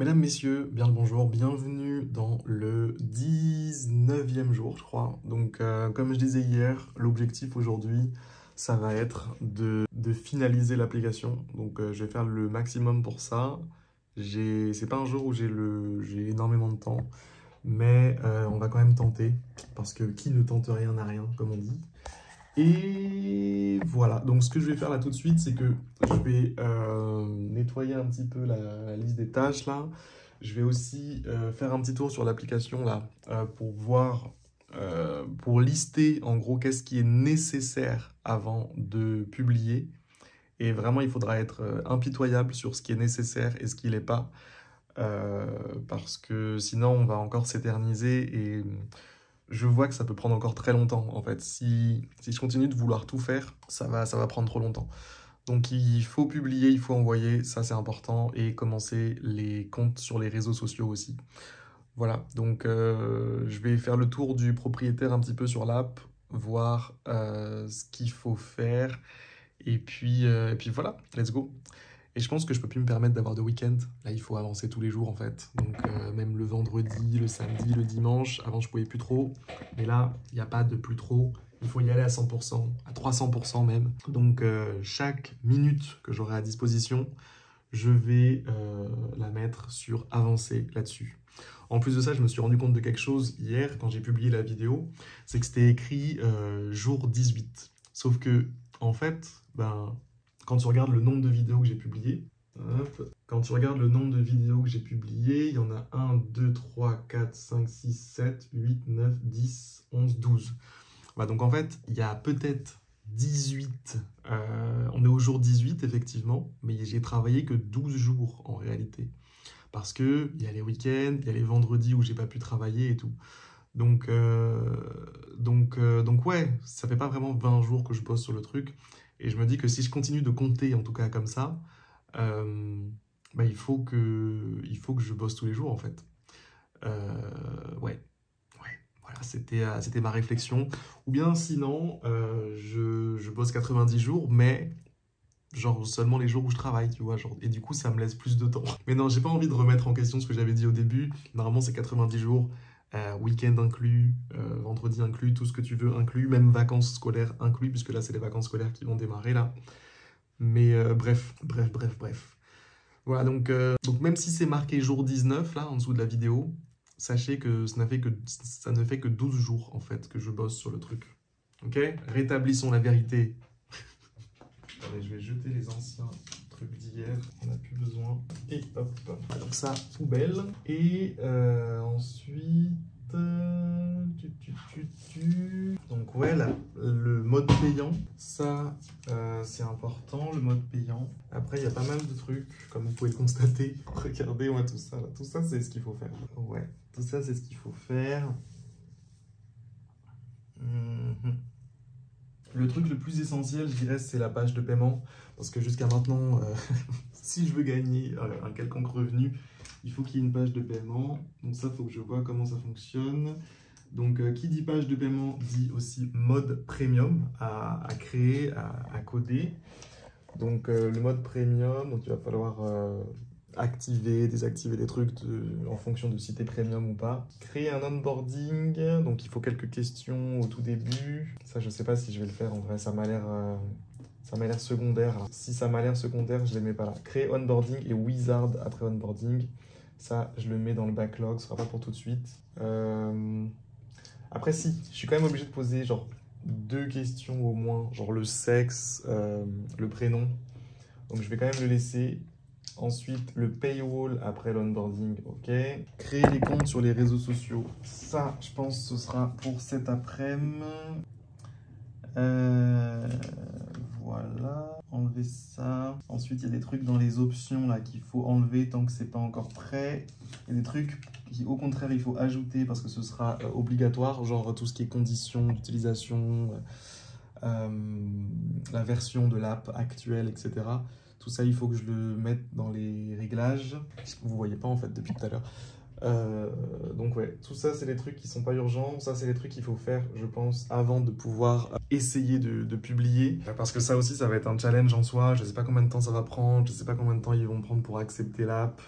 Mesdames, Messieurs, bien le bonjour, bienvenue dans le 19e jour, je crois. Donc, comme je disais hier, l'objectif aujourd'hui, ça va être de finaliser l'application. Donc, je vais faire le maximum pour ça. C'est pas un jour où j'ai énormément de temps, mais on va quand même tenter, parce que qui ne tente rien n'a rien, comme on dit. Et voilà, donc ce que je vais faire là tout de suite, c'est que je vais nettoyer un petit peu la liste des tâches là. Je vais aussi faire un petit tour sur l'application là pour voir, pour lister en gros qu'est-ce qui est nécessaire avant de publier. Et vraiment, il faudra être impitoyable sur ce qui est nécessaire et ce qui l'est pas. Parce que sinon, on va encore s'éterniser et je vois que ça peut prendre encore très longtemps, en fait. Si je continue de vouloir tout faire, ça va prendre trop longtemps. Donc il faut publier, il faut envoyer, ça c'est important, et commencer les comptes sur les réseaux sociaux aussi. Voilà, donc je vais faire le tour du propriétaire un petit peu sur l'app, voir ce qu'il faut faire, et puis voilà, let's go. Et je pense que je peux plus me permettre d'avoir de week-end. Là, il faut avancer tous les jours en fait. Donc même le vendredi, le samedi, le dimanche. Avant, je pouvais plus trop. Mais là, il n'y a pas de plus trop. Il faut y aller à 100%, à 300% même. Donc chaque minute que j'aurai à disposition, je vais la mettre sur avancer là-dessus. En plus de ça, je me suis rendu compte de quelque chose hier quand j'ai publié la vidéo. C'est que c'était écrit jour 18. Sauf que, en fait, quand tu regardes le nombre de vidéos que j'ai publiées, quand tu regardes le nombre de vidéos que j'ai publiées, il y en a 1, 2, 3, 4, 5, 6, 7, 8, 9, 10, 11, 12. Voilà, donc en fait, il y a peut-être 18, on est au jour 18 effectivement, mais j'ai travaillé que 12 jours en réalité. Parce qu'il y a les week-ends, il y a les vendredis où j'ai pas pu travailler et tout. Donc ouais, ça fait pas vraiment 20 jours que je bosse sur le truc. Et je me dis que si je continue de compter, en tout cas comme ça, il faut que je bosse tous les jours, en fait. Ouais, voilà, c'était ma réflexion. Ou bien sinon, je bosse 90 jours, mais genre seulement les jours où je travaille, tu vois, genre, et du coup, ça me laisse plus de temps. Mais non, j'ai pas envie de remettre en question ce que j'avais dit au début. Normalement, c'est 90 jours. Week-end inclus, vendredi inclus, tout ce que tu veux inclus, même vacances scolaires inclus, puisque là c'est les vacances scolaires qui vont démarrer là. Mais bref. Voilà, donc même si c'est marqué jour 19 là, en dessous de la vidéo, sachez que ça ne fait que 12 jours en fait que je bosse sur le truc. Ok? Rétablissons la vérité. Allez, je vais jeter les anciens trucs d'hier, on n'a plus besoin. Et hop, donc ça, poubelle. Et ensuite, donc ouais, le mode payant, ça c'est important, le mode payant. Après, il y a pas mal de trucs, comme vous pouvez le constater. Regardez, moi, tout ça, là. Tout ça, c'est ce qu'il faut faire. Ouais, tout ça, c'est ce qu'il faut faire. Le truc le plus essentiel, je dirais, c'est la page de paiement. Parce que jusqu'à maintenant, si je veux gagner un quelconque revenu, il faut qu'il y ait une page de paiement. Donc ça, il faut que je vois comment ça fonctionne. Donc, qui dit page de paiement dit aussi mode premium à créer, à coder. Donc, le mode premium, donc il va falloir activer, désactiver des trucs en fonction de si tu es premium ou pas. Créer un onboarding, donc il faut quelques questions au tout début. Ça, je sais pas si je vais le faire, en vrai, ça m'a l'air secondaire. Là. Si ça m'a l'air secondaire, je les mets pas là. Créer onboarding et wizard après onboarding. Ça, je le mets dans le backlog, ce sera pas pour tout de suite. Après, si, je suis quand même obligé de poser genre 2 questions au moins, genre le sexe, le prénom. Donc je vais quand même le laisser. Ensuite, le paywall après l'onboarding, ok. Créer les comptes sur les réseaux sociaux. Ça, je pense que ce sera pour cet après-midi. Voilà, enlever ça. Ensuite, il y a des trucs dans les options là qu'il faut enlever tant que c'est pas encore prêt. Il y a des trucs qui, au contraire, il faut ajouter parce que ce sera obligatoire, genre tout ce qui est conditions d'utilisation, la version de l'app actuelle, etc. Tout ça, il faut que je le mette dans les réglages. Vous voyez pas en fait depuis tout à l'heure. Donc ouais, tout ça c'est des trucs qui sont pas urgents, ça c'est des trucs qu'il faut faire je pense avant de pouvoir essayer de publier, parce que ça aussi ça va être un challenge en soi, je sais pas combien de temps ça va prendre, je sais pas combien de temps ils vont prendre pour accepter l'app,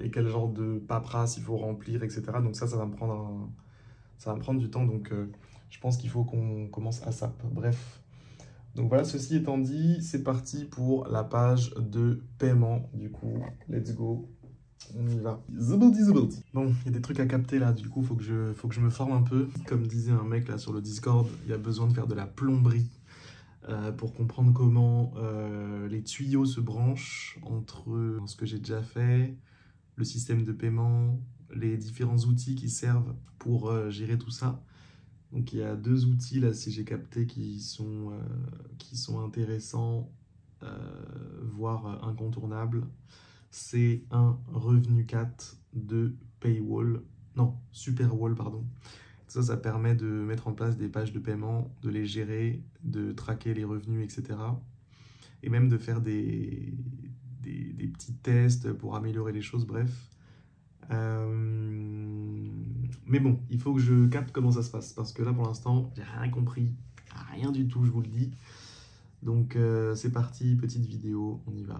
et quel genre de paperasse il faut remplir, etc. Donc ça va me prendre ça va me prendre du temps, donc je pense qu'il faut qu'on commence ASAP, bref. Donc voilà, ceci étant dit, c'est parti pour la page de paiement, du coup, let's go. On y va. Zabaldi, zabaldi. Bon, il y a des trucs à capter là, du coup, faut que je me forme un peu. Comme disait un mec là sur le Discord, il y a besoin de faire de la plomberie pour comprendre comment les tuyaux se branchent entre ce que j'ai déjà fait, le système de paiement, les différents outils qui servent pour gérer tout ça. Donc il y a 2 outils là, si j'ai capté, qui sont intéressants, voire incontournables. C'est un Revenue4, 2 Paywall, non, Superwall, pardon. Ça permet de mettre en place des pages de paiement, de les gérer, de traquer les revenus, etc. Et même de faire des petits tests pour améliorer les choses, bref. Mais bon, il faut que je capte comment ça se passe, parce que là, pour l'instant, j'ai rien compris, rien du tout, je vous le dis. Donc, c'est parti, petite vidéo, on y va.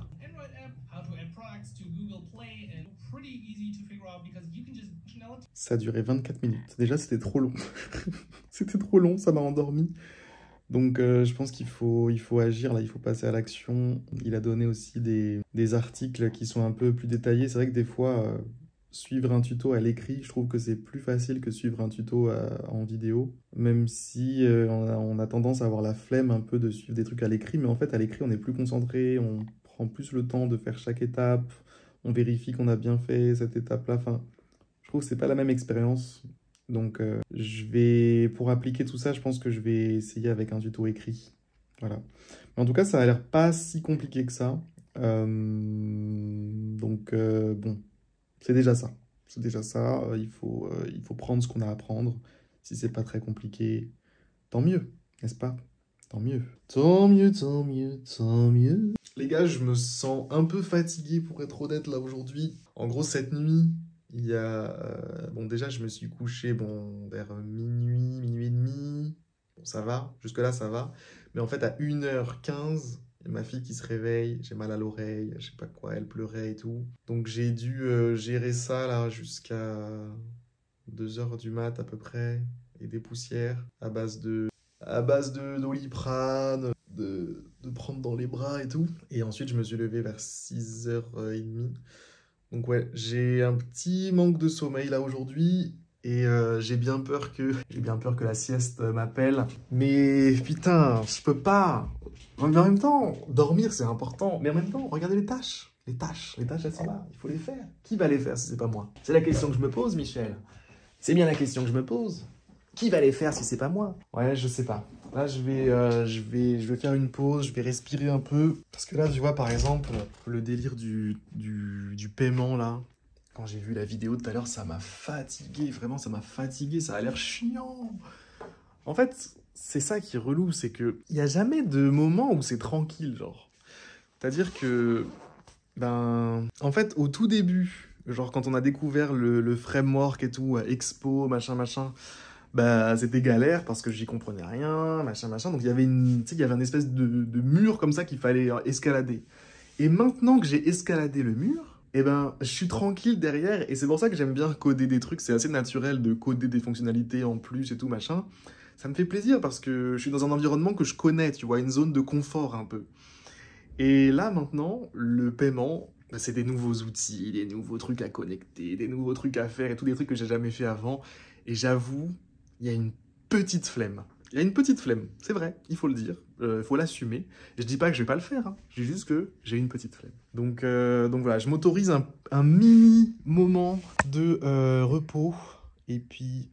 Ça a duré 24 minutes. Déjà, c'était trop long. C'était trop long, ça m'a endormi. Donc, je pense qu'il faut agir, là, il faut passer à l'action. Il a donné aussi des articles qui sont un peu plus détaillés. C'est vrai que des fois, suivre un tuto à l'écrit, je trouve que c'est plus facile que suivre un tuto en vidéo. Même si on a tendance à avoir la flemme un peu de suivre des trucs à l'écrit. Mais en fait, à l'écrit, on est plus concentré, on prend plus le temps de faire chaque étape. On vérifie qu'on a bien fait cette étape-là. Enfin, je trouve que c'est pas la même expérience. Donc, pour appliquer tout ça, je pense que je vais essayer avec un tuto écrit. Voilà. Mais en tout cas, ça a l'air pas si compliqué que ça. Bon, c'est déjà ça. C'est déjà ça. Il faut prendre ce qu'on a à prendre. Si c'est pas très compliqué, tant mieux, n'est-ce pas? Tant mieux. Tant mieux, tant mieux, tant mieux. Les gars, je me sens un peu fatigué pour être honnête là aujourd'hui. En gros, cette nuit, il y a... bon, déjà, je me suis couché vers minuit, minuit et demi. Bon, ça va, jusque-là, ça va. Mais en fait, à 1h15, il y a ma fille qui se réveille, j'ai mal à l'oreille, je sais pas quoi, elle pleurait et tout. Donc, j'ai dû gérer ça là jusqu'à 2h du mat à peu près, et des poussières à base de Doliprane, de prendre dans les bras et tout. Et ensuite, je me suis levé vers 6h30. Donc ouais, j'ai un petit manque de sommeil là aujourd'hui. Et j'ai bien peur que la sieste m'appelle. Mais putain, je peux pas. Mais en même temps, dormir c'est important. Mais en même temps, regardez les tâches. Les tâches, elles sont là. Il faut les faire. Qui va les faire si c'est pas moi? C'est la question que je me pose, Michel. C'est bien la question que je me pose. Qui va les faire si c'est pas moi? Ouais, je sais pas. Là, je vais faire une pause, je vais respirer un peu. Parce que là, tu vois, par exemple, le délire du paiement, là. Quand j'ai vu la vidéo tout à l'heure, ça m'a fatigué. Vraiment, ça m'a fatigué. Ça a l'air chiant. En fait, c'est ça qui est relou. C'est qu'il n'y a jamais de moment où c'est tranquille, genre. C'est-à-dire que, en fait, au tout début, genre quand on a découvert le framework et tout, Expo, machin, c'était galère parce que j'y comprenais rien, machin. Donc il y avait un espèce de mur comme ça qu'il fallait escalader. Et maintenant que j'ai escaladé le mur, je suis tranquille derrière. Et c'est pour ça que j'aime bien coder des trucs. C'est assez naturel de coder des fonctionnalités en plus et tout, machin. Ça me fait plaisir parce que je suis dans un environnement que je connais, tu vois, une zone de confort un peu. Et là, maintenant, le paiement, c'est des nouveaux outils, des nouveaux trucs à connecter, des nouveaux trucs à faire et tous des trucs que j'ai jamais fait avant. Et j'avoue, il y a une petite flemme. Il y a une petite flemme, c'est vrai, il faut le dire, il faut l'assumer. Et je dis pas que je vais pas le faire, hein. Je dis juste que j'ai une petite flemme. Donc voilà, je m'autorise un mini moment de repos. Et puis,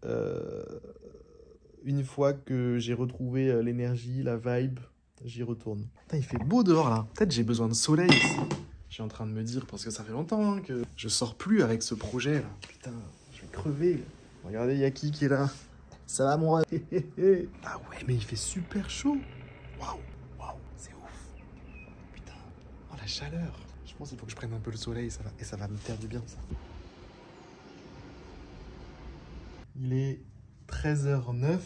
une fois que j'ai retrouvé l'énergie, la vibe, j'y retourne. Putain, il fait beau dehors là. Peut-être j'ai besoin de soleil aussi. Je suis en train de me dire, parce que ça fait longtemps hein, que je sors plus avec ce projet là. Putain, je vais crever. Regardez, il y a qui est là. Ça va mon rêve. Ah ouais, mais il fait super chaud. Waouh, c'est ouf. Putain, oh la chaleur. Je pense qu'il faut que je prenne un peu le soleil, ça va me faire du bien ça. Il est 13h09.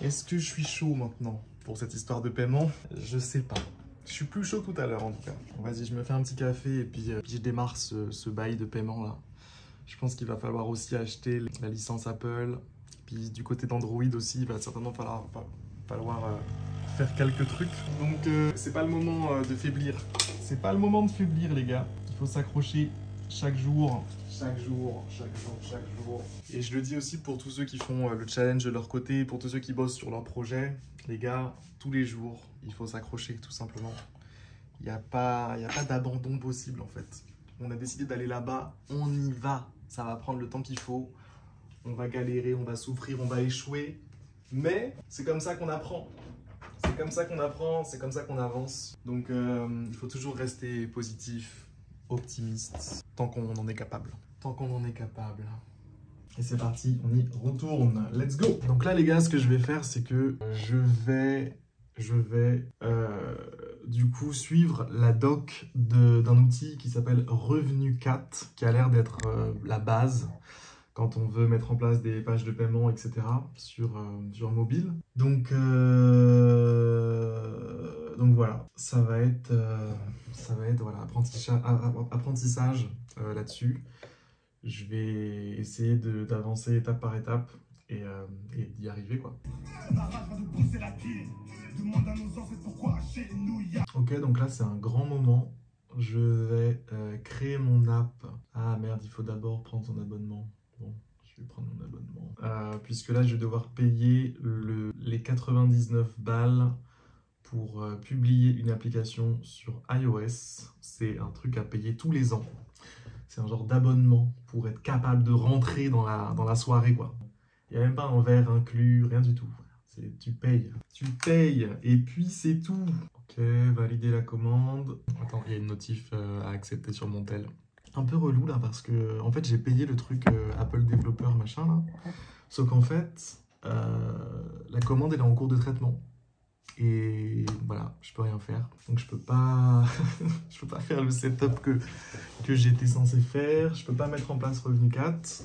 Est-ce que je suis chaud maintenant pour cette histoire de paiement? Je sais pas. Je suis plus chaud tout à l'heure en tout cas. Bon, vas-y, je me fais un petit café et puis je démarre ce bail de paiement là. Je pense qu'il va falloir aussi acheter la licence Apple. Puis du côté d'Android aussi, il va certainement falloir faire quelques trucs. Donc c'est pas le moment de faiblir. C'est pas le moment de faiblir les gars. Il faut s'accrocher chaque jour. Chaque jour. Et je le dis aussi pour tous ceux qui font le challenge de leur côté, pour tous ceux qui bossent sur leur projet. Les gars, tous les jours, il faut s'accrocher tout simplement. Il n'y a pas d'abandon possible en fait. On a décidé d'aller là-bas, on y va. Ça va prendre le temps qu'il faut. On va galérer, on va souffrir, on va échouer. Mais c'est comme ça qu'on apprend. C'est comme ça qu'on apprend, c'est comme ça qu'on avance. Donc il faut toujours rester positif, optimiste, tant qu'on en est capable. Tant qu'on en est capable. Et c'est parti, on y retourne. Let's go! Donc là les gars, ce que je vais faire, c'est que je vais du coup suivre la doc d'un outil qui s'appelle Revenu4, qui a l'air d'être la base quand on veut mettre en place des pages de paiement, etc. sur mobile. Donc voilà, ça va être voilà, apprentissage là-dessus. Je vais essayer d'avancer étape par étape et d'y arriver quoi. Ok, donc là c'est un grand moment. Je vais créer mon app. Ah merde, il faut d'abord prendre son abonnement. Bon, je vais prendre mon abonnement. Puisque là je vais devoir payer les 99 balles pour publier une application sur iOS. C'est un truc à payer tous les ans. C'est un genre d'abonnement pour être capable de rentrer dans la soirée, quoi. Il n'y a même pas un verre inclus, rien du tout. Tu payes, et puis c'est tout. Ok, valider la commande. Attends, il y a une notif à accepter sur mon tel. Un peu relou là, parce que en fait j'ai payé le truc Apple Developer machin là. Sauf qu'en fait, la commande elle est en cours de traitement. Et voilà, je peux rien faire. Donc je peux pas je peux pas faire le setup que j'étais censé faire. Je peux pas mettre en place Revenu4.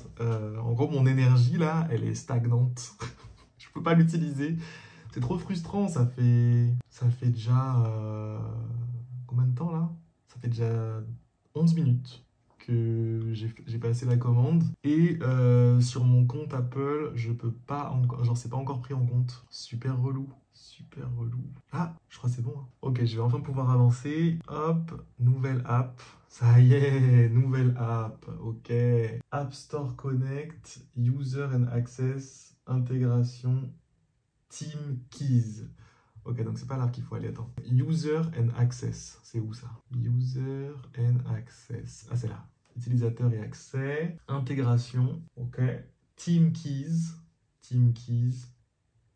En gros, mon énergie là, elle est stagnante. Je peux pas l'utiliser. C'est trop frustrant. Ça fait déjà combien de temps là? Ça fait déjà 11 minutes que j'ai passé la commande. Et sur mon compte Apple, je peux pas encore, genre c'est pas encore pris en compte. Super relou. Super relou. Ah, je crois que c'est bon. Hein. Ok, je vais enfin pouvoir avancer. Hop, nouvelle app. Ça y est, nouvelle app. Ok. App Store Connect, User and Access, intégration, Team Keys. Ok, donc c'est pas là qu'il faut aller. Attends. User and Access. C'est où ça? User and Access. Ah, c'est là. Utilisateur et accès. Intégration. Ok. Team Keys. Team Keys.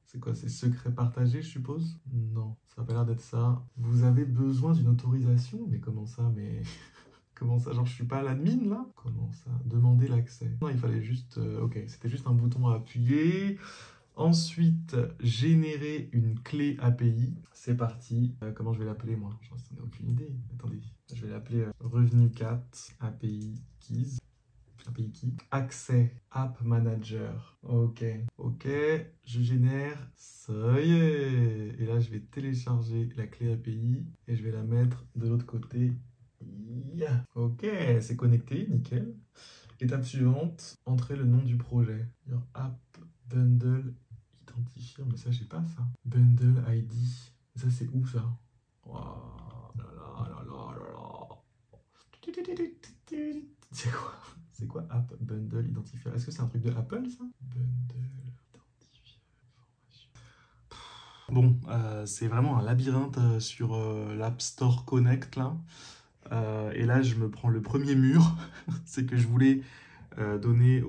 C'est quoi? C'est secret partagé, je suppose? Non, ça n'a pas l'air d'être ça. Vous avez besoin d'une autorisation? Mais comment ça? Mais comment ça? Genre, je suis pas l'admin, là? Comment ça? Demander l'accès. Non, il fallait juste... ok, c'était juste un bouton à appuyer. Ensuite, générer une clé API. C'est parti. Comment je vais l'appeler, moi? J'en ai aucune idée. Attendez. Je vais l'appeler Revenu4 API Keys. API Key. Accès App Manager. Ok. Ok. Je génère. Ça y est. Et là, je vais télécharger la clé API et je vais la mettre de l'autre côté. Yeah. Ok. C'est connecté. Nickel. Étape suivante. Entrer le nom du projet. Your App Bundle Identifier. Mais ça, j'ai pas ça. Bundle ID. Ça, c'est où ça? Wow. Là là là là là là. C'est quoi? C'est quoi App Bundle Identifier? Est-ce que c'est un truc de Apple, ça? Bundle Identifier information. Bon, c'est vraiment un labyrinthe sur l'App Store Connect, là. Et là, je me prends le premier mur. C'est que je voulais donner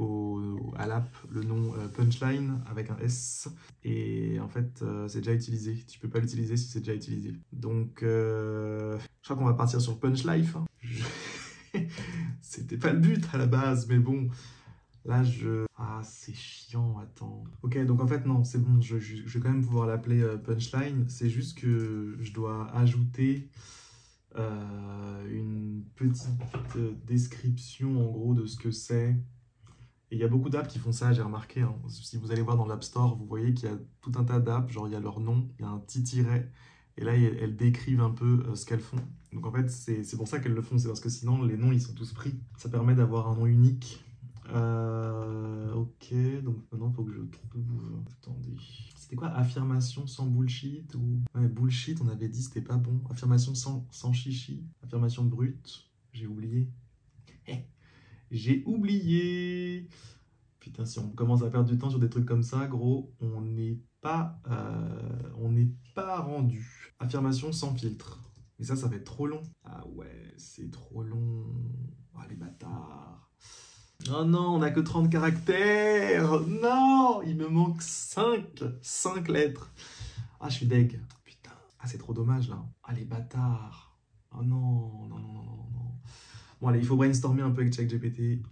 à l'app le nom Punchline avec un S. Et en fait, c'est déjà utilisé. Tu peux pas l'utiliser si c'est déjà utilisé. Donc, je crois qu'on va partir sur Punchlife. Hein. C'était pas le but à la base, mais bon, là Ah, c'est chiant, attends. Ok, donc en fait, non, c'est bon, je vais quand même pouvoir l'appeler Punchline. C'est juste que je dois ajouter une petite description, en gros, de ce que c'est Et il y a beaucoup d'apps qui font ça, j'ai remarqué. Hein. Si vous allez voir dans l'App Store, vous voyez qu'il y a tout un tas d'apps, genre il y a leur nom, il y a un petit tiret, et là elles décrivent un peu ce qu'elles font. Donc en fait, c'est pour ça qu'elles le font, c'est parce que sinon les noms ils sont tous pris. Ça permet d'avoir un nom unique. Ok, donc maintenant il faut que je trouve. Attendez. C'était quoi? Affirmation sans bullshit ou... Ouais, bullshit, on avait dit c'était pas bon. Affirmation sans chichi. Affirmation brute. J'ai oublié. J'ai oublié. Putain, si on commence à perdre du temps sur des trucs comme ça, gros, on n'est pas rendu. Affirmation sans filtre. Mais ça va être trop long. Ah ouais, c'est trop long. Oh, les bâtards. Oh non, on n'a que 30 caractères. Non, il me manque 5 lettres. Ah, je suis deg. Putain. Ah, c'est trop dommage, là. Ah, les bâtards. Oh non, non, non, non, non. Bon, allez, il faut brainstormer un peu avec ChatGPT.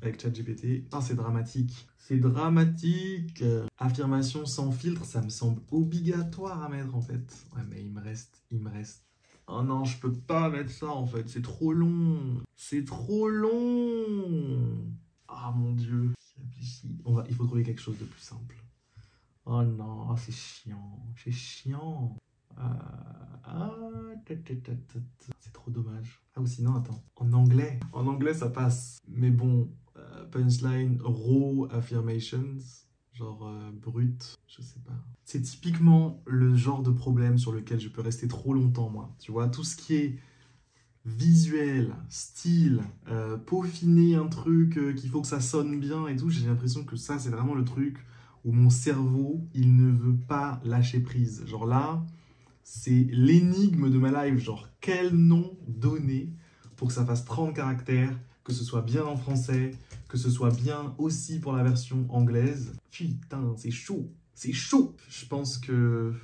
Ah, c'est dramatique. C'est dramatique. Affirmation sans filtre, ça me semble obligatoire à mettre, en fait. Ouais, mais il me reste. Oh non, je peux pas mettre ça, en fait. C'est trop long. C'est trop long. Ah, mon Dieu. Il faut trouver quelque chose de plus simple. Oh non, oh, c'est chiant. C'est chiant. C'est trop dommage. Ah, ou sinon, attends. En anglais, ça passe. Mais bon, punchline, raw affirmations, genre brut, je sais pas. C'est typiquement le genre de problème sur lequel je peux rester trop longtemps, moi. Tu vois, tout ce qui est visuel, style, peaufiner un truc, qu'il faut que ça sonne bien et tout, j'ai l'impression que ça, c'est vraiment le truc où mon cerveau, il ne veut pas lâcher prise. Genre là, c'est l'énigme de ma life. Genre, quel nom donner pour que ça fasse 30 caractères, que ce soit bien en français, que ce soit bien aussi pour la version anglaise. Putain, c'est chaud. C'est chaud. Je pense que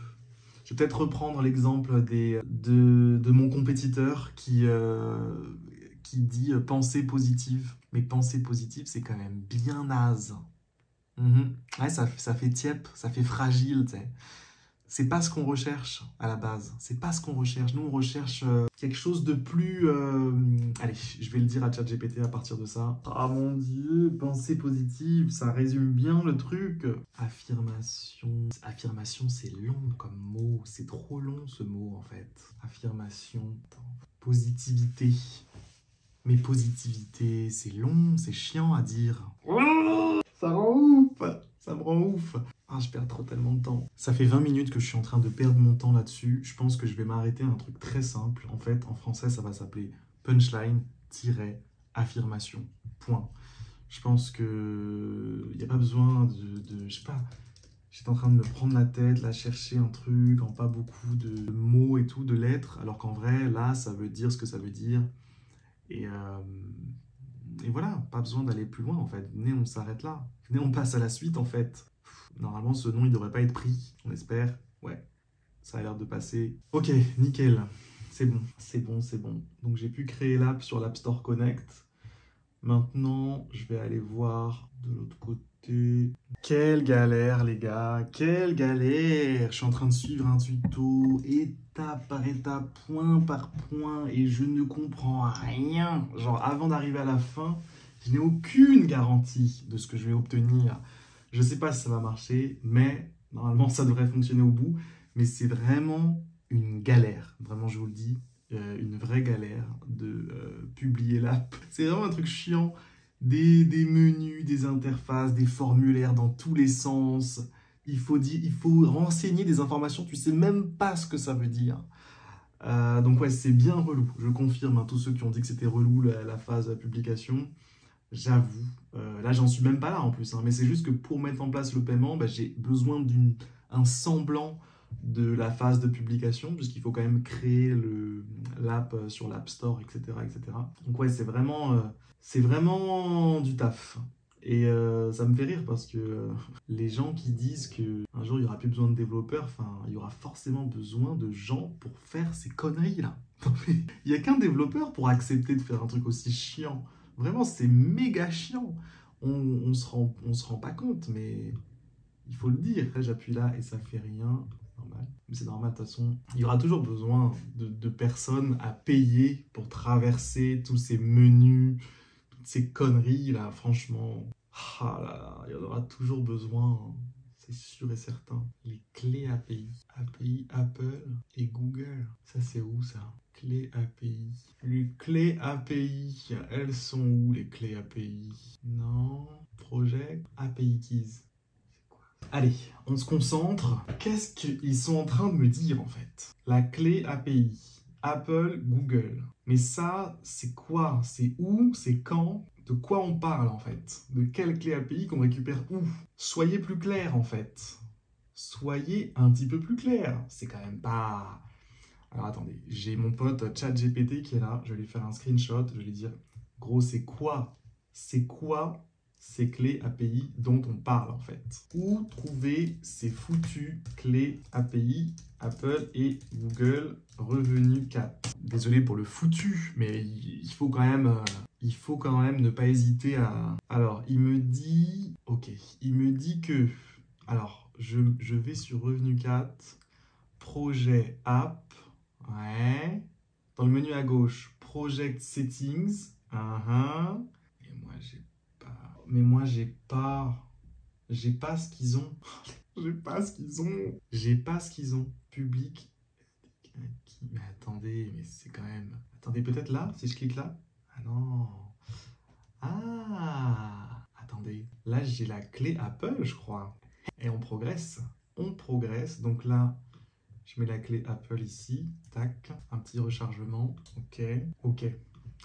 je vais peut-être reprendre l'exemple de mon compétiteur qui dit pensée positive. Mais pensée positive, c'est quand même bien naze. Ouais, ça fait tiep, ça fait fragile, tu sais. C'est pas ce qu'on recherche à la base. C'est pas ce qu'on recherche. Nous, on recherche quelque chose de plus... Allez, je vais le dire à ChatGPT à partir de ça. Ah mon Dieu, pensée positive, ça résume bien le truc. Affirmation. Affirmation, c'est long comme mot. C'est trop long ce mot, en fait. Affirmation. Positivité. Mais positivité, c'est long, c'est chiant à dire. Oh, ça rend ouf. Ça me rend ouf. Ah, je perds tellement de temps. Ça fait 20 minutes que je suis en train de perdre mon temps là-dessus. Je pense que je vais m'arrêter à un truc très simple. En fait, en français, ça va s'appeler punchline-affirmation. Point. Je pense que il n'y a pas besoin je sais pas. J'étais en train de me prendre la tête, là, chercher un truc en pas beaucoup de mots et tout, de lettres. Alors qu'en vrai, là, ça veut dire ce que ça veut dire. Et voilà, pas besoin d'aller plus loin, en fait. Venez, on s'arrête là. Venez, on passe à la suite, en fait. Normalement, ce nom, il devrait pas être pris. On espère. Ouais, ça a l'air de passer. Ok, nickel. C'est bon, c'est bon, c'est bon. Donc, j'ai pu créer l'app sur l'App Store Connect. Maintenant, je vais aller voir de l'autre côté. Quelle galère, les gars. Quelle galère. Je suis en train de suivre un tuto étape par étape, point par point. Et je ne comprends rien. Genre, avant d'arriver à la fin, je n'ai aucune garantie de ce que je vais obtenir. Je ne sais pas si ça va marcher, mais normalement, ça devrait fonctionner au bout. Mais c'est vraiment une galère. Vraiment, je vous le dis, une vraie galère de publier l'app. C'est vraiment un truc chiant. Des menus, des interfaces, des formulaires dans tous les sens. Il faut renseigner des informations, tu ne sais même pas ce que ça veut dire. Donc ouais, c'est bien relou. Je confirme, hein, tous ceux qui ont dit que c'était relou la phase publication. J'avoue, là j'en suis même pas là en plus, hein, mais c'est juste que pour mettre en place le paiement, bah, j'ai besoin d'un semblant de la phase de publication, puisqu'il faut quand même créer l'app sur l'App Store, etc., etc. Donc ouais, c'est vraiment du taf. Et ça me fait rire parce que les gens qui disent qu'un jour il n'y aura plus besoin de développeurs, enfin, il y aura forcément besoin de gens pour faire ces conneries-là. Il n'y a qu'un développeur pour accepter de faire un truc aussi chiant. Vraiment, c'est méga chiant. On se rend pas compte, mais il faut le dire. Là, j'appuie là et ça fait rien. Normal. Mais c'est normal, de toute façon. Il y aura toujours besoin de personnes à payer pour traverser tous ces menus, toutes ces conneries, là, franchement. Ah là là, il y en aura toujours besoin, hein. C'est sûr et certain. Les clés API. API Apple et Google. Ça, c'est où ça? Clés API. Les clés API. Elles sont où les clés API? Non. Project API Keys. Allez, on se concentre. Qu'est-ce qu'ils sont en train de me dire en fait? La clé API. Apple, Google. Mais ça, c'est quoi? C'est où? C'est quand? De quoi on parle en fait? De quelle clé API qu'on récupère où? Soyez plus clair en fait. Soyez un petit peu plus clair. C'est quand même pas... Alors attendez, j'ai mon pote ChatGPT qui est là. Je vais lui faire un screenshot. Je vais lui dire, gros, c'est quoi? C'est quoi ces clés API dont on parle en fait? Où trouver ces foutues clés API Apple et Google Revenu 4? Désolé pour le foutu, mais il faut quand même ne pas hésiter à... Alors, il me dit... Ok, il me dit que... Alors, je vais sur Revenu 4, Projet App, ouais. Dans le menu à gauche, Project Settings, Et moi, j'ai pas... Mais moi, j'ai pas... J'ai pas ce qu'ils ont. J'ai pas ce qu'ils ont. J'ai pas ce qu'ils ont. Public. Mais attendez, mais c'est quand même... Attendez, peut-être là, si je clique là? Ah non. Ah. Attendez. Là, j'ai la clé Apple, je crois. Et on progresse. On progresse. Donc là, je mets la clé Apple ici. Tac. Un petit rechargement. Ok. Ok.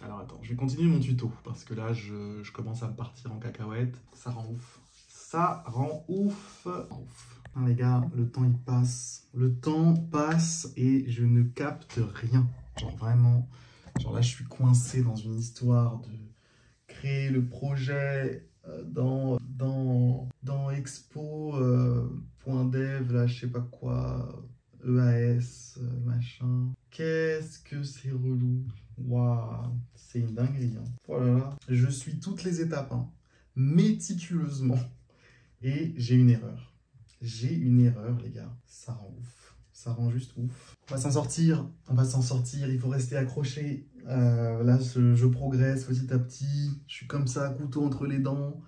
Alors attends, je vais continuer mon tuto. Parce que là, je commence à me partir en cacahuète. Ça rend ouf. Ça rend ouf. Ouf. Ah, les gars, le temps il passe. Le temps passe et je ne capte rien. Genre vraiment, genre là je suis coincé dans une histoire de créer le projet dans expo.dev, là je sais pas quoi, EAS, machin. Qu'est-ce que c'est relou. Waouh, c'est une dinguerie. Hein. Oh là là, je suis toutes les étapes, hein, méticuleusement. Et j'ai une erreur. J'ai une erreur, les gars. Ça rend ouf. Ça rend juste ouf. On va s'en sortir. On va s'en sortir. Il faut rester accroché. Là, je progresse petit à petit. Je suis comme ça, couteau entre les dents.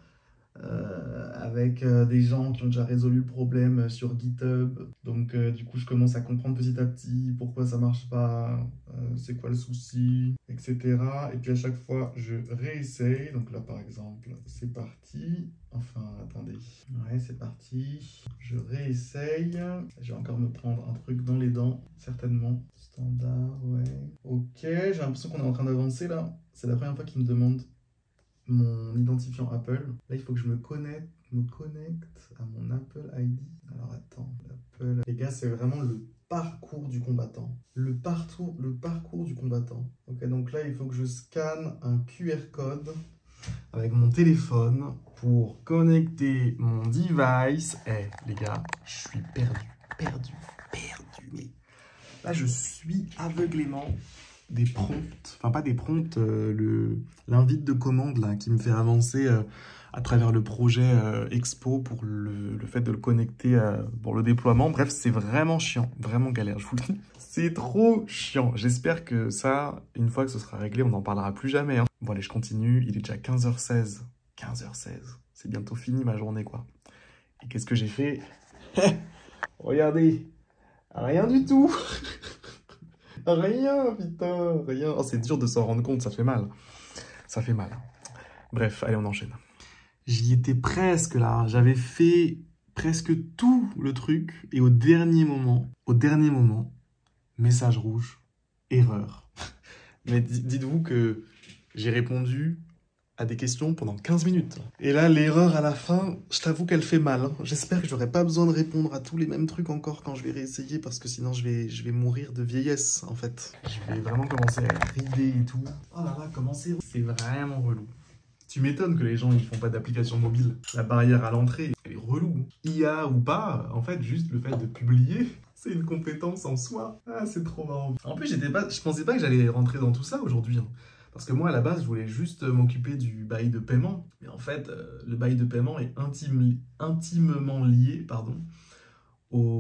Avec des gens qui ont déjà résolu le problème sur GitHub. Donc, du coup, je commence à comprendre petit à petit pourquoi ça marche pas, c'est quoi le souci, etc. Et puis, à chaque fois, je réessaye. Donc là, par exemple, c'est parti. Enfin, attendez. Ouais, c'est parti. Je réessaye. Je vais encore me prendre un truc dans les dents, certainement. Standard, ouais. Ok, j'ai l'impression qu'on est en train d'avancer là. C'est la première fois qu'il me demande mon identifiant Apple. Là, il faut que je me connecte à mon Apple ID. Alors, attends, Apple... Les gars, c'est vraiment le parcours du combattant. Le parcours du combattant. Ok, donc là, il faut que je scanne un QR code avec mon téléphone pour connecter mon device. Eh, les gars, je suis perdu. Mais là, je suis aveuglément des prompts, enfin pas des prompts, l'invite de commande là, qui me fait avancer à travers le projet Expo pour le fait de le connecter pour le déploiement. Bref, c'est vraiment chiant, vraiment galère, je vous le dis. C'est trop chiant. J'espère que ça, une fois que ce sera réglé, on n'en parlera plus jamais. Hein. Bon allez, je continue, il est déjà 15h16. 15h16, c'est bientôt fini ma journée quoi. Et qu'est-ce que j'ai fait? Regardez, rien du tout. Rien, putain, rien. Oh, c'est dur de s'en rendre compte, ça fait mal. Ça fait mal. Bref, allez, on enchaîne. J'y étais presque là. J'avais fait presque tout le truc. Et au dernier moment, message rouge, erreur. Mais dites-vous que j'ai répondu à des questions pendant 15 minutes. Et là, l'erreur à la fin, je t'avoue qu'elle fait mal. Hein. J'espère que j'aurai pas besoin de répondre à tous les mêmes trucs encore quand je vais réessayer, parce que sinon je vais mourir de vieillesse, en fait. Je vais vraiment commencer à être ridé et tout. Oh là là, comment c'est vraiment relou. Tu m'étonnes que les gens ils font pas d'application mobile. La barrière à l'entrée, elle est relou. IA ou pas, en fait, juste le fait de publier, c'est une compétence en soi. Ah, c'est trop marrant. En plus, je pensais pas que j'allais rentrer dans tout ça aujourd'hui. Hein. Parce que moi, à la base, je voulais juste m'occuper du bail de paiement. Mais en fait, le bail de paiement est intimement lié,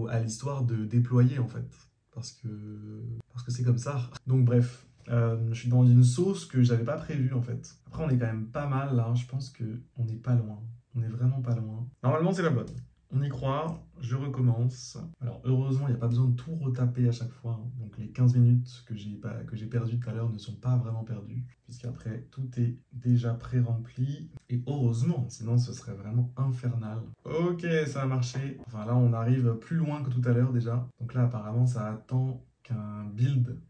à l'histoire de déployer, en fait. Parce que c'est comme ça. Donc bref, Je suis dans une sauce que j'avais pas prévue en fait. Après, on est quand même pas mal là. Je pense qu'on n'est pas loin. On est vraiment pas loin. Normalement, c'est la bonne. On y croit, je recommence. Alors heureusement, il n'y a pas besoin de tout retaper à chaque fois. Donc les 15 minutes que j'ai perdues tout à l'heure ne sont pas vraiment perdues. Puisqu'après, tout est déjà pré-rempli. Et heureusement, sinon ce serait vraiment infernal. Ok, ça a marché. Enfin là, on arrive plus loin que tout à l'heure déjà. Donc là, apparemment, ça attend qu'un build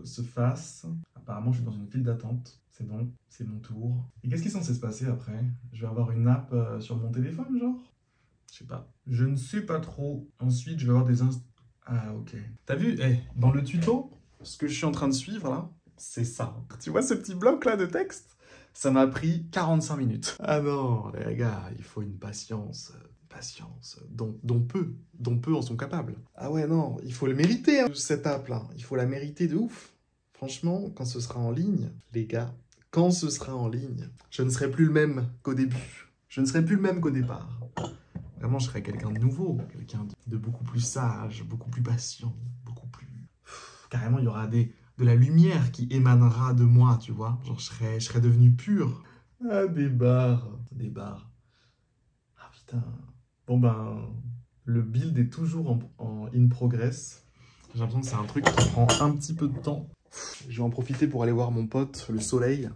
se fasse. Apparemment, je suis dans une file d'attente. C'est bon, c'est mon tour. Et qu'est-ce qui est censé se passer après? Je vais avoir une app sur mon téléphone, genre? Je sais pas. Je ne sais pas trop. Ensuite, je vais avoir des Ah, ok. T'as vu, dans le tuto, ce que je suis en train de suivre, là, c'est ça. Tu vois ce petit bloc-là de texte? Ça m'a pris 45 minutes. Ah non, les gars, il faut une patience. Patience, dont peu en sont capables. Ah ouais, non, il faut le mériter, hein, cette app-là. Il faut la mériter de ouf. Franchement, quand ce sera en ligne, les gars, quand ce sera en ligne, je ne serai plus le même qu'au début. Je ne serai plus le même qu'au départ. Vraiment, je serai quelqu'un de nouveau, quelqu'un de beaucoup plus sage, beaucoup plus patient, beaucoup plus... Carrément, il y aura de la lumière qui émanera de moi, tu vois. Genre, je serai devenu pur. Ah, des barres. Des barres. Ah, putain. Bon, ben, le build est toujours en in progress. J'ai l'impression que c'est un truc qui prend un petit peu de temps. Je vais en profiter pour aller voir mon pote, le soleil.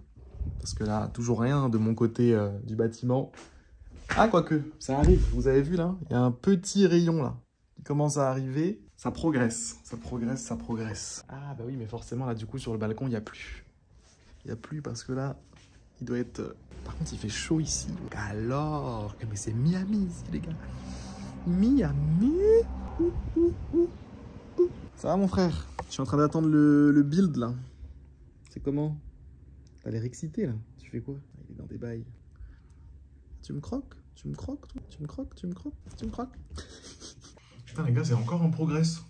Parce que là, toujours rien de mon côté du bâtiment. Ah, quoique, ça arrive. Vous avez vu, là? Il y a un petit rayon, là, qui commence à arriver. Ça progresse, ça progresse, ça progresse. Ah, bah oui, mais forcément, là, du coup, sur le balcon, il n'y a plus. Il n'y a plus parce que là, il doit être... Par contre, il fait chaud ici. Alors, mais c'est Miami, ici, les gars. Miami. Ça va, mon frère? Je suis en train d'attendre le build, là. C'est comment? T'as l'air excité, là. Tu fais quoi? Il est dans des bails. Tu me croques? Tu me croques, toi? Tu me croques? Tu me croques? Tu me croques? Putain, les gars, c'est encore en progress.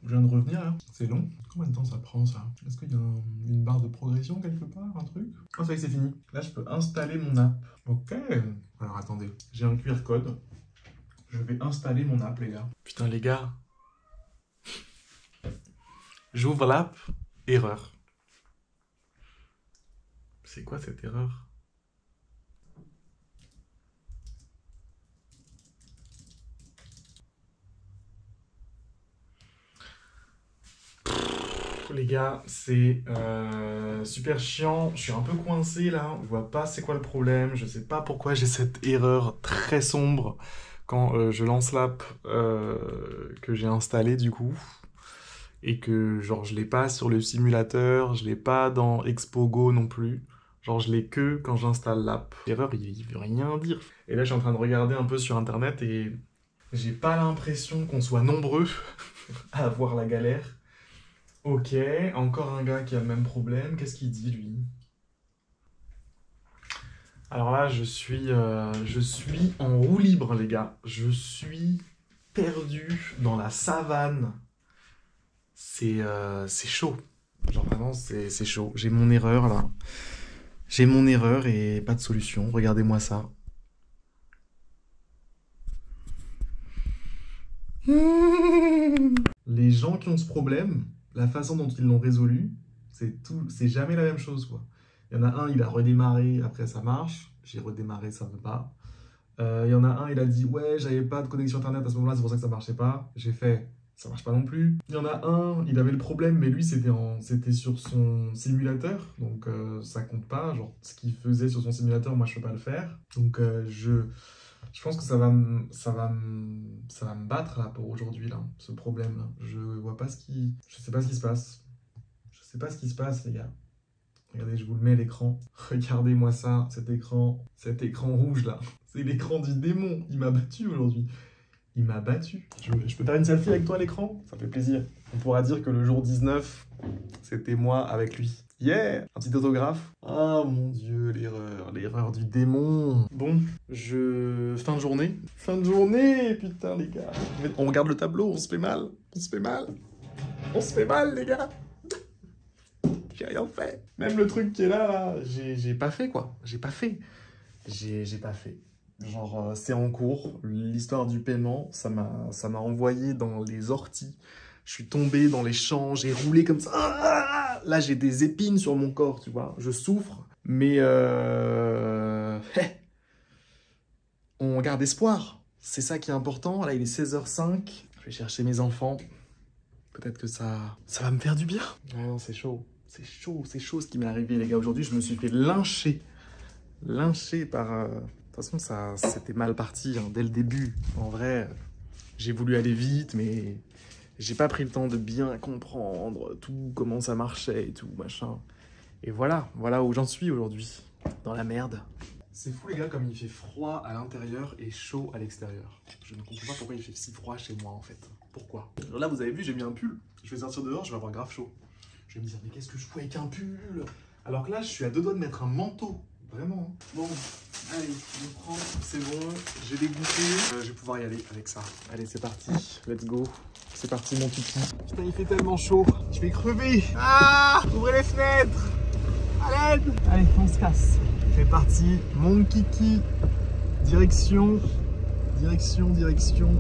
Je viens de revenir, là. C'est long. Combien de temps ça prend, ça? Est-ce qu'il y a une barre de progression, quelque part? Un truc? Ah, ça y est, c'est fini. Là, je peux installer mon app. Ok. Alors, attendez. J'ai un QR code. Je vais installer mon app, les gars. Putain, les gars. J'ouvre l'app. Erreur. C'est quoi cette erreur? Les gars, c'est super chiant. Je suis un peu coincé là. Je vois pas c'est quoi le problème. Je sais pas pourquoi j'ai cette erreur très sombre quand je lance l'app que j'ai installée du coup. Et que genre je l'ai pas sur le simulateur, je l'ai pas dans Expogo non plus. Genre je l'ai que quand j'installe l'app. L'erreur, il veut rien dire. Et là je suis en train de regarder un peu sur internet et j'ai pas l'impression qu'on soit nombreux à avoir la galère. Ok, encore un gars qui a le même problème. Qu'est-ce qu'il dit, lui? Alors là, je suis en roue libre, les gars. Je suis perdu dans la savane. C'est chaud. Genre vraiment, c'est chaud. J'ai mon erreur, là. J'ai mon erreur et pas de solution. Regardez-moi ça. Les gens qui ont ce problème... La façon dont ils l'ont résolu, c'est jamais la même chose, quoi. Il y en a un, il a redémarré, après ça marche. J'ai redémarré, ça ne veut pas. Il y en a un, il a dit, ouais, j'avais pas de connexion internet à ce moment-là, c'est pour ça que ça marchait pas. J'ai fait, ça marche pas non plus. Il y en a un, il avait le problème, mais lui, c'était sur son simulateur, donc ça compte pas. Genre, ce qu'il faisait sur son simulateur, moi, je peux pas le faire. Donc, je pense que ça va me battre là pour aujourd'hui là, ce problème là. Je sais pas ce qui se passe. Je sais pas ce qui se passe, les gars. Regardez, je vous le mets à l'écran. Regardez-moi ça, cet écran rouge là. C'est l'écran du démon. Il m'a battu aujourd'hui. Il m'a battu. Je peux faire une selfie avec toi à l'écran? Ça fait plaisir. On pourra dire que le jour 19, c'était moi avec lui. Yeah! Un petit autographe. Oh mon dieu, l'erreur du démon. Bon, fin de journée. Fin de journée, putain les gars. On regarde le tableau, on se fait mal. On se fait mal. On se fait mal, les gars. J'ai rien fait. Même le truc qui est là, j'ai pas fait quoi. J'ai pas fait. J'ai pas fait. Genre, c'est en cours. L'histoire du paiement, ça m'a envoyé dans les orties. Je suis tombé dans les champs, j'ai roulé comme ça. Là, j'ai des épines sur mon corps, tu vois. Je souffre, mais on garde espoir. C'est ça qui est important. Là, il est 16h05. Je vais chercher mes enfants. Peut-être que ça va me faire du bien. Ah non, c'est chaud. C'est chaud ce qui m'est arrivé, les gars. Aujourd'hui, je me suis fait lyncher. Lyncher par... De toute façon, c'était mal parti hein, dès le début. En vrai, j'ai voulu aller vite, mais j'ai pas pris le temps de bien comprendre tout, comment ça marchait et tout, machin. Et voilà où j'en suis aujourd'hui. Dans la merde. C'est fou, les gars, comme il fait froid à l'intérieur et chaud à l'extérieur. Je ne comprends pas pourquoi il fait si froid chez moi, en fait. Pourquoi? Là, vous avez vu, j'ai mis un pull. Je vais sortir dehors, je vais avoir grave chaud. Je vais me dire, mais qu'est-ce que je fous avec un pull? Alors que là, je suis à 2 doigts de mettre un manteau. Vraiment. Hein. Bon, allez, je prends, c'est bon. J'ai des goûters. Je vais pouvoir y aller avec ça. Allez, c'est parti. Let's go. C'est parti, mon kiki. Putain, il fait tellement chaud. Je vais crever. Ah! Ouvrez les fenêtres. À l'aide. Allez, on se casse. C'est parti, mon kiki. Direction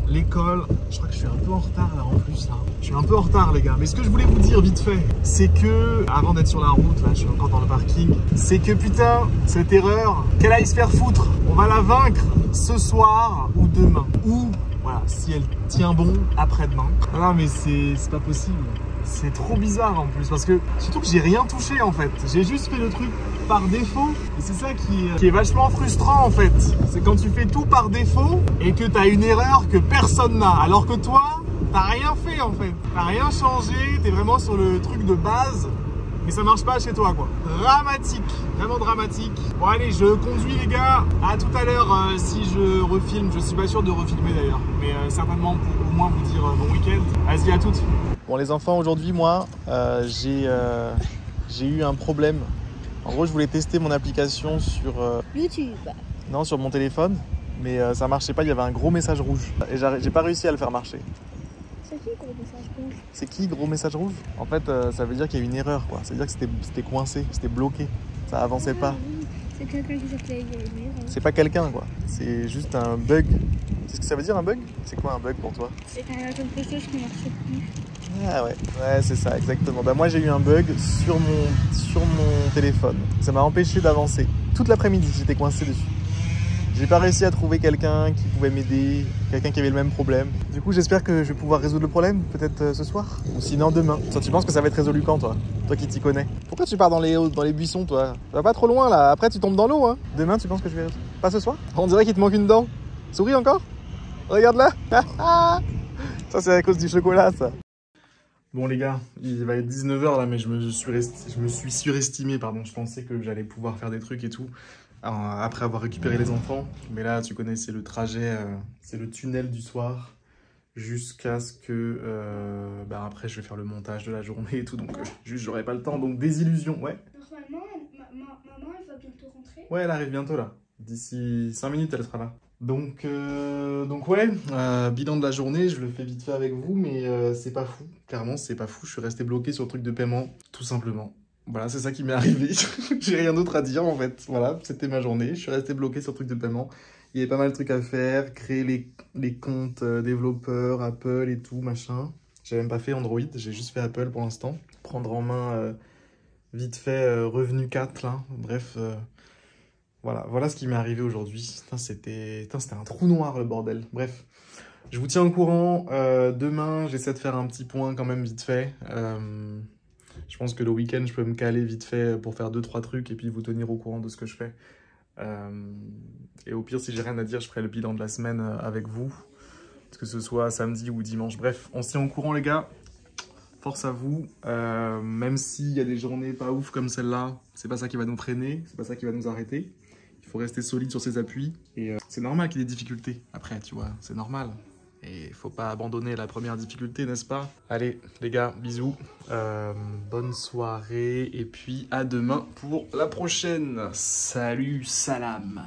l'école. Je crois que je suis un peu en retard là en plus. Hein. Je suis un peu en retard, les gars. Mais ce que je voulais vous dire vite fait, c'est que, avant d'être sur la route, là, je suis encore dans le parking, c'est que putain, cette erreur, qu'elle aille se faire foutre. On va la vaincre ce soir ou demain. Ou, voilà, si elle tient bon, après-demain. Non, mais c'est pas possible. C'est trop bizarre en plus, parce que surtout que j'ai rien touché en fait. J'ai juste fait le truc par défaut. Et c'est ça qui est vachement frustrant en fait. C'est quand tu fais tout par défaut et que tu as une erreur que personne n'a. Alors que toi, t'as rien fait en fait. T'as rien changé, t'es vraiment sur le truc de base. Mais ça marche pas chez toi quoi. Dramatique, vraiment dramatique. Bon allez, je conduis les gars. À tout à l'heure si je refilme. Je suis pas sûr de refilmer d'ailleurs. Mais certainement pour au moins vous dire bon week-end. Vas-y, à toutes. Bon les enfants, aujourd'hui moi j'ai eu un problème. En gros je voulais tester mon application sur YouTube. Non, sur mon téléphone, mais ça marchait pas, il y avait un gros message rouge. Et j'ai pas réussi à le faire marcher. C'est qui gros message rouge? C'est qui gros message rouge? En fait ça veut dire qu'il y a eu une erreur quoi. Ça veut dire que c'était coincé, c'était bloqué. Ça avançait pas. Oui. C'est quelqu'un qui s'appelait Yamir. C'est pas quelqu'un quoi. C'est juste un bug. C'est ce que ça veut dire un bug? C'est quoi un bug pour toi? C'est quelque chose qui marche plus. Ah ouais, c'est ça, exactement. Bah moi j'ai eu un bug sur mon téléphone. Ça m'a empêché d'avancer. Toute l'après-midi, j'étais coincé dessus. J'ai pas réussi à trouver quelqu'un qui pouvait m'aider, quelqu'un qui avait le même problème. Du coup, j'espère que je vais pouvoir résoudre le problème, peut-être ce soir. Ou sinon demain. Toi, tu penses que ça va être résolu quand, toi? Toi qui t'y connais. Pourquoi tu pars dans les buissons, toi? Ça va pas trop loin, là. Après, tu tombes dans l'eau, hein. Demain, tu penses que je vais... Pas ce soir? On dirait qu'il te manque une dent. Souris encore? Regarde là. Ça, c'est à cause du chocolat, ça. Bon les gars, il va être 19h là, mais je me suis surestimé, pardon. Je pensais que j'allais pouvoir faire des trucs et tout, après avoir récupéré les enfants. Mais là, tu connais, c'est le trajet, c'est le tunnel du soir, jusqu'à ce que... après, je vais faire le montage de la journée et tout, donc juste, j'aurai pas le temps. Donc, désillusion, ouais. Normalement, maman, elle va bientôt rentrer. Ouais, elle arrive bientôt là. D'ici 5 minutes, elle sera là. Donc ouais, bilan de la journée, je le fais vite fait avec vous, mais c'est pas fou, clairement c'est pas fou, je suis resté bloqué sur le truc de paiement, tout simplement. Voilà, c'est ça qui m'est arrivé, j'ai rien d'autre à dire en fait, voilà, c'était ma journée, je suis resté bloqué sur le truc de paiement. Il y avait pas mal de trucs à faire, créer les comptes développeurs, Apple et tout, machin. J'ai même pas fait Android, j'ai juste fait Apple pour l'instant. Prendre en main vite fait Revenu 4 là, bref... Voilà ce qui m'est arrivé aujourd'hui. C'était un trou noir le bordel. Bref, je vous tiens au courant. Demain, j'essaie de faire un petit point quand même vite fait. Je pense que le week-end, je peux me caler vite fait pour faire 2-3 trucs et puis vous tenir au courant de ce que je fais. Et au pire, si j'ai rien à dire, je ferai le bilan de la semaine avec vous. Que ce soit samedi ou dimanche. Bref, on se tient au courant les gars. Force à vous. Même s'il y a des journées pas ouf comme celle-là, c'est pas ça qui va nous freiner, c'est pas ça qui va nous arrêter. Il faut rester solide sur ses appuis. Et c'est normal qu'il y ait des difficultés. Après, tu vois, c'est normal. Et il faut pas abandonner la première difficulté, n'est-ce pas? Allez, les gars, bisous. Bonne soirée. Et puis, à demain pour la prochaine. Salut, salam.